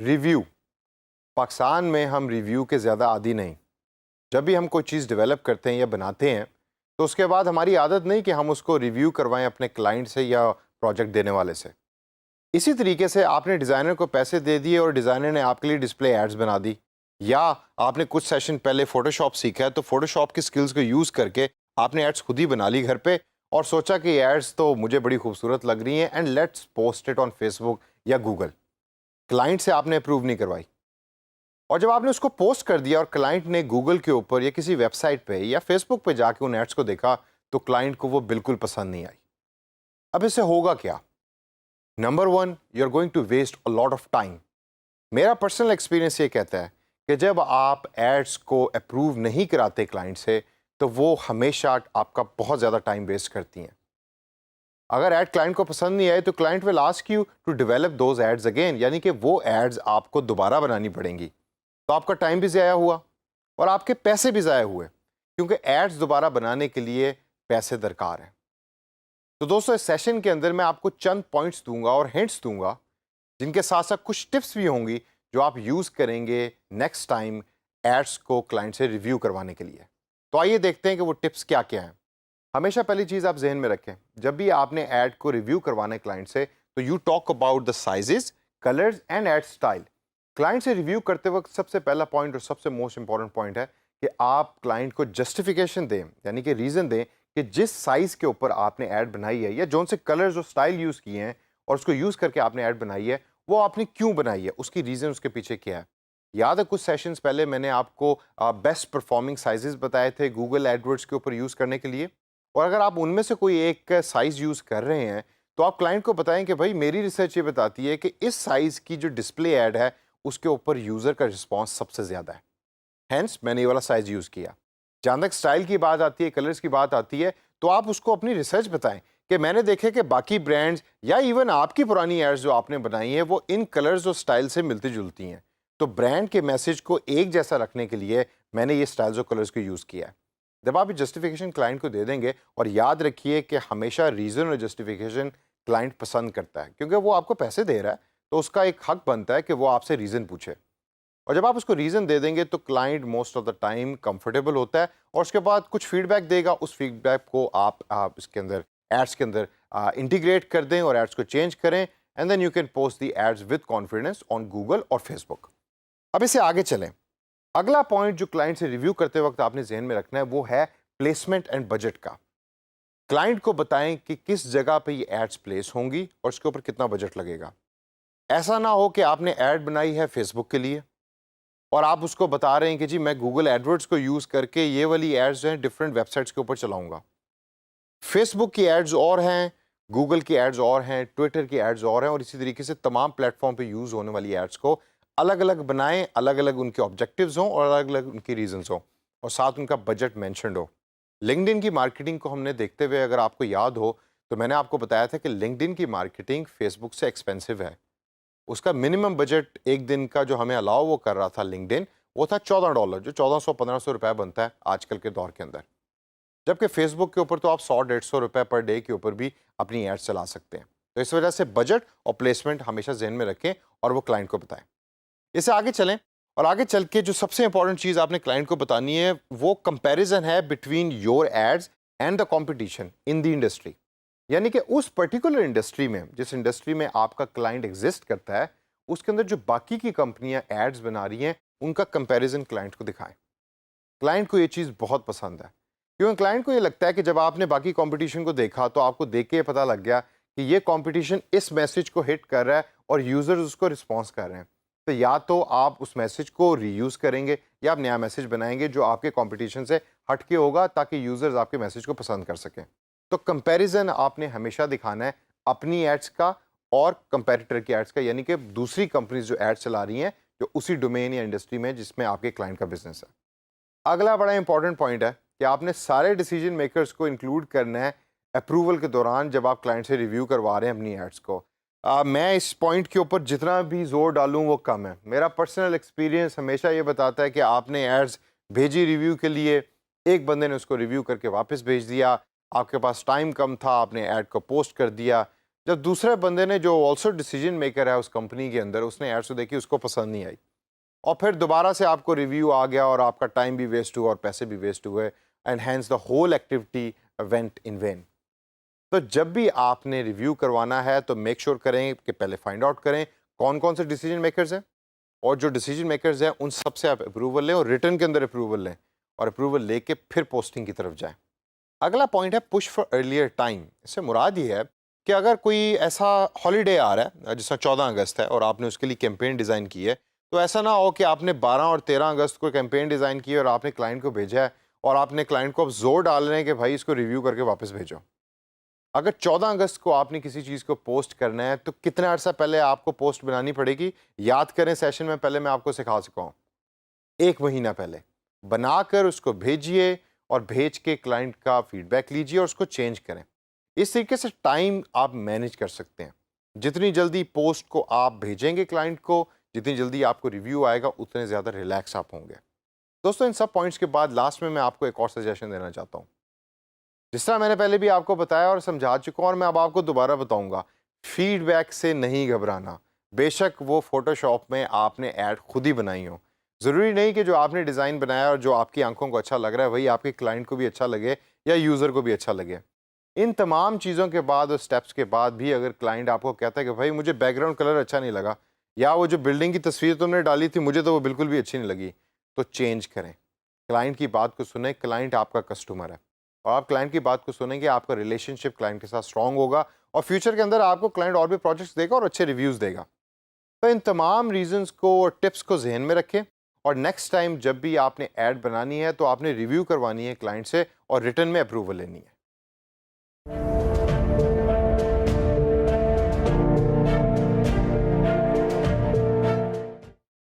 Review. Pakistan میں ہم review کے زیادہ عادی نہیں. جب بھی ہم کوئی چیز ڈیولپ کرتے ہیں یا بناتے ہیں تو اس کے بعد ہماری عادت نہیں کہ ہم اس کو ریویو کروائیں اپنے کلائنٹ سے یا پروجیکٹ دینے والے سے. اسی طریقے سے آپ نے ڈیزائنر کو پیسے دے دیے اور ڈیزائنر نے آپ کے لیے ڈسپلے ایڈز بنا دی, یا آپ نے کچھ سیشن پہلے فوٹو شاپ سیکھا ہے تو فوٹو شاپ کی سکلز کو یوز کر کے آپ نے ایڈز خود ہی بنا لی گھر پہ اور سوچا کہ یہ ایڈز تو مجھے بڑی خوبصورت لگ رہی ہیں and let's post it on Facebook یا گوگل. کلائنٹ سے آپ نے اپروو نہیں کروائی, اور جب آپ نے اس کو پوسٹ کر دیا اور کلائنٹ نے گوگل کے اوپر یا کسی ویب سائٹ پہ یا فیس بک پہ جا کے ان ایڈس کو دیکھا تو کلائنٹ کو وہ بالکل پسند نہیں آئی. اب اس سے ہوگا کیا؟ Number 1, you are going to waste a lot of time. میرا پرسنل ایکسپیرینس یہ کہتا ہے کہ جب آپ ایڈس کو اپروو نہیں کراتے کلائنٹ سے تو وہ ہمیشہ آپ کا بہت زیادہ ٹائم ویسٹ کرتی ہیں. اگر ایڈ کلائنٹ کو پسند نہیں آئے تو client will ask you to develop those ads again, یعنی کہ وہ ایڈز آپ کو دوبارہ بنانی پڑیں گی. تو آپ کا ٹائم بھی ضائع ہوا اور آپ کے پیسے بھی ضائع ہوئے, کیونکہ ایڈز دوبارہ بنانے کے لیے پیسے درکار ہیں. تو دوستو اس سیشن کے اندر میں آپ کو چند پوائنٹس دوں گا اور ہنٹس دوں گا جن کے ساتھ ساتھ کچھ ٹپس بھی ہوں گی جو آپ یوز کریں گے نیکسٹ ٹائم ایڈس کو کلائنٹ سے ریویو کروانے کے لیے. تو آئیے دیکھتے ہیں کہ وہ ٹپس کیا کیا ہیں. ہمیشہ پہلی چیز آپ ذہن میں رکھیں, جب بھی آپ نے ایڈ کو ریویو کروانا ہے کلائنٹ سے تو you talk about the sizes, colours and ad style. Client سے ریویو کرتے وقت سب سے پہلا پوائنٹ اور سب سے موسٹ امپورٹنٹ پوائنٹ ہے کہ آپ کلائنٹ کو جسٹیفیکیشن دیں, یعنی کہ ریزن دیں کہ جس سائز کے اوپر آپ نے ایڈ بنائی ہے یا جون سے کلرز اور اسٹائل یوز کیے ہیں اور اس کو یوز کر کے آپ نے ایڈ بنائی ہے وہ آپ نے کیوں بنائی ہے, اس کی ریزن اس کے پیچھے کیا ہے. یاد ہے کچھ سیشنز پہلے میں نے آپ کو بیسٹ پرفارمنگ سائزز بتائے تھے گوگل ایڈورڈز کے اوپر یوز کرنے کے لیے, اور اگر آپ ان میں سے کوئی ایک سائز یوز کر رہے ہیں تو آپ کلائنٹ کو بتائیں کہ بھائی میری ریسرچ یہ بتاتی ہے کہ اس سائز کی جو ڈسپلے ایڈ ہے اس کے اوپر یوزر کا رسپانس سب سے زیادہ ہے, ہینس میں نے یہ والا سائز یوز کیا. جہاں تک اسٹائل کی بات آتی ہے, کلرز کی بات آتی ہے, تو آپ اس کو اپنی ریسرچ بتائیں کہ میں نے دیکھے کہ باقی برانڈز یا ایون آپ کی پرانی ایڈز جو آپ نے بنائی ہیں وہ ان کلرز اور اسٹائل سے ملتی جلتی ہیں, تو برانڈ کے میسج کو ایک جیسا رکھنے کے لیے میں نے یہ اسٹائلز اور کلرز کو یوز کیا ہے. جب آپ یہ جسٹیفیکیشن کلائنٹ کو دے دیں گے, اور یاد رکھیے کہ ہمیشہ ریزن اور جسٹیفیکیشن کلائنٹ پسند کرتا ہے کیونکہ وہ آپ کو پیسے دے رہا ہے تو اس کا ایک حق بنتا ہے کہ وہ آپ سے ریزن پوچھے, اور جب آپ اس کو ریزن دے دیں گے تو client most of the time comfortable ہوتا ہے اور اس کے بعد کچھ فیڈ بیک دے گا, اس فیڈ بیک کو آپ اس کے اندر ایڈس کے اندر انٹیگریٹ کر دیں اور ایڈس کو چینج کریں, and then you can post the ads with confidence on Google اور فیس بک. اب اسے آگے چلیں. اگلا پوائنٹ جو کلائنٹ سے ریویو کرتے وقت آپ نے ذہن میں رکھنا ہے وہ ہے پلیسمنٹ اینڈ بجٹ کا. کلائنٹ کو بتائیں کہ کس جگہ پہ یہ ایڈس پلیس ہوں گی اور اس کے اوپر کتنا بجٹ لگے گا. ایسا نہ ہو کہ آپ نے ایڈ بنائی ہے فیس بک کے لیے اور آپ اس کو بتا رہے ہیں کہ جی میں گوگل ایڈورڈز کو یوز کر کے یہ والی ایڈز جو ہیں ڈفرینٹ ویب سائٹس کے اوپر چلاؤں گا. فیس بک کی ایڈز اور ہیں, گوگل کی ایڈز اور ہیں, ٹویٹر کی ایڈز اور ہیں, اور اسی طریقے سے تمام پلیٹ فارم پہ یوز ہونے والی ایڈز کو الگ الگ بنائیں, الگ الگ ان کے آبجیکٹیوز ہوں اور الگ الگ ان کی ریزنز ہوں, اور ساتھ ان کا بجٹ مینشنڈ ہو. لنکڈ ان کی مارکیٹنگ کو ہم نے دیکھتے ہوئے اگر آپ کو یاد ہو تو میں نے آپ کو بتایا تھا کہ لنکڈ ان کی مارکیٹنگ فیس بک سے ایکسپینسو ہے. اس کا منیمم بجٹ ایک دن کا جو ہمیں الاؤ وہ کر رہا تھا لنکڈ ان وہ تھا $14, جو 1400-1500 روپے بنتا ہے آج کل کے دور کے اندر, جبکہ فیس بک کے اوپر تو آپ 100-150 روپے پر ڈے کے اوپر بھی اپنی ایڈ چلا سکتے ہیں. تو اس وجہ سے بجٹ اور پلیسمنٹ ہمیشہ ذہن میں رکھیں اور وہ کلائنٹ کو بتائیں. اسے آگے چلیں, اور آگے چل کے جو سب سے امپورٹنٹ چیز آپ نے کلائنٹ کو بتانی ہے وہ کمپیریزن ہے between your ads and the competition in the industry. یعنی کہ اس پرٹیکولر انڈسٹری میں, جس انڈسٹری میں آپ کا کلائنٹ ایگزسٹ کرتا ہے, اس کے اندر جو باقی کی کمپنیاں ایڈز بنا رہی ہیں ان کا کمپیریزن کلائنٹ کو دکھائیں. کلائنٹ کو یہ چیز بہت پسند ہے کیونکہ کلائنٹ کو یہ لگتا ہے کہ جب آپ نے باقی کمپٹیشن کو دیکھا تو آپ کو دیکھ کے پتہ لگ گیا کہ یہ کمپٹیشن اس میسج کو ہٹ کر رہا ہے اور یوزرز اس کو رسپانس کر رہے ہیں. تو یا تو آپ اس میسج کو ری یوز کریں گے یا آپ نیا میسج بنائیں گے جو آپ کے کمپٹیشن سے ہٹ کے ہوگا تاکہ یوزرز آپ کے میسج کو پسند کر سکیں. تو کمپیریزن آپ نے ہمیشہ دکھانا ہے اپنی ایڈس کا اور کمپیریٹر کی ایڈس کا, یعنی کہ دوسری کمپنیز جو ایڈ چلا رہی ہیں جو اسی ڈومین یا انڈسٹری میں جس میں آپ کے کلائنٹ کا بزنس ہے. اگلا بڑا امپورٹنٹ پوائنٹ ہے کہ آپ نے سارے ڈیسیجن میکرز کو انکلوڈ کرنا ہے اپروول کے دوران جب آپ کلائنٹ سے ریویو کروا رہے ہیں اپنی ایڈس کو. میں اس پوائنٹ کے اوپر جتنا بھی زور ڈالوں وہ کم ہے. میرا پرسنل ایکسپیرینس ہمیشہ یہ بتاتا ہے کہ آپ نے ایڈز بھیجی ریویو کے لیے, ایک بندے نے اس کو ریویو کر کے واپس بھیج دیا, آپ کے پاس ٹائم کم تھا, آپ نے ایڈ کو پوسٹ کر دیا, جب دوسرے بندے نے جو آلسو ڈیسیجن میکر ہے اس کمپنی کے اندر، اس نے ایڈس دیکھی، اس کو پسند نہیں آئی، اور پھر دوبارہ سے آپ کو ریویو آ گیا اور آپ کا ٹائم بھی ویسٹ ہوا اور پیسے بھی ویسٹ ہوئے، and hence the whole activity went in when. تو جب بھی آپ نے ریویو کروانا ہے تو میک شیور کریں کہ پہلے فائنڈ آؤٹ کریں کون کون سے ڈیسیجن میکرز ہیں، اور جو ڈیسیجن میکرز ہیں ان سب سے آپ اپروول لیں اور ریٹرن کے اندر اپروول لیں، اور اپروول لے کے پھر پوسٹنگ کی طرف جائیں. اگلا پوائنٹ ہے پش فار ارلیئر ٹائم. اس سے مراد یہ ہے کہ اگر کوئی ایسا ہالیڈے آ رہا ہے جس طرح 14 اگست ہے اور آپ نے اس کے لیے کیمپین ڈیزائن کی ہے، تو ایسا نہ ہو کہ آپ نے 12 اور 13 اگست کو کیمپین ڈیزائن کی ہے اور آپ نے کلائنٹ کو بھیجا ہے اور آپ نے کلائنٹ کو اب زور ڈال رہے ہیں کہ بھائی اس کو ریویو کر کے واپس بھیجو. اگر 14 اگست کو آپ نے کسی چیز کو پوسٹ کرنا ہے تو کتنا عرصہ پہلے آپ کو پوسٹ بنانی پڑے گی؟ یاد کریں سیشن میں پہلے میں آپ کو سکھا سکا ہوں. 1 مہینہ پہلے بنا کر اس کو بھیجیے اور بھیج کے کلائنٹ کا فیڈ بیک لیجیے اور اس کو چینج کریں. اس طریقے سے ٹائم آپ مینیج کر سکتے ہیں. جتنی جلدی پوسٹ کو آپ بھیجیں گے کلائنٹ کو، جتنی جلدی آپ کو ریویو آئے گا، اتنے زیادہ ریلیکس آپ ہوں گے. دوستو ان سب پوائنٹس کے بعد لاسٹ میں آپ کو ایک اور سجیشن دینا چاہتا ہوں. جس طرح میں نے پہلے بھی آپ کو بتایا اور سمجھا چکا ہوں، اور میں اب آپ کو دوبارہ بتاؤں گا، فیڈ بیک سے نہیں گھبرانا. بے شک وہ فوٹو شاپ میں آپ نے ایڈ خود ہی بنائی ہو، ضروری نہیں کہ جو آپ نے ڈیزائن بنایا اور جو آپ کی آنکھوں کو اچھا لگ رہا ہے وہی آپ کے کلائنٹ کو بھی اچھا لگے یا یوزر کو بھی اچھا لگے. ان تمام چیزوں کے بعد اور سٹیپس کے بعد بھی اگر کلائنٹ آپ کو کہتا ہے کہ بھائی مجھے بیک گراؤنڈ کلر اچھا نہیں لگا، یا وہ جو بلڈنگ کی تصویر تم نے ڈالی تھی مجھے تو وہ بالکل بھی اچھی نہیں لگی، تو چینج کریں. کلائنٹ کی بات کو سنیں. کلائنٹ آپ کا کسٹمر ہے اور آپ کلائنٹ کی بات کو سنیں گے، آپ کا ریلیشن شپ کلائنٹ کے ساتھ اسٹرانگ ہوگا اور فیوچر کے اندر آپ کو کلائنٹ اور بھی پروجیکٹس دے گا اور اچھے ریویوز دے گا. تو ان تمام ریزنز کو اور ٹپس کو ذہن میں رکھیں، اور نیکسٹ ٹائم جب بھی آپ نے ایڈ بنانی ہے تو آپ نے ریویو کروانی ہے کلائنٹ سے اور ریٹرن میں اپروول لینی ہے.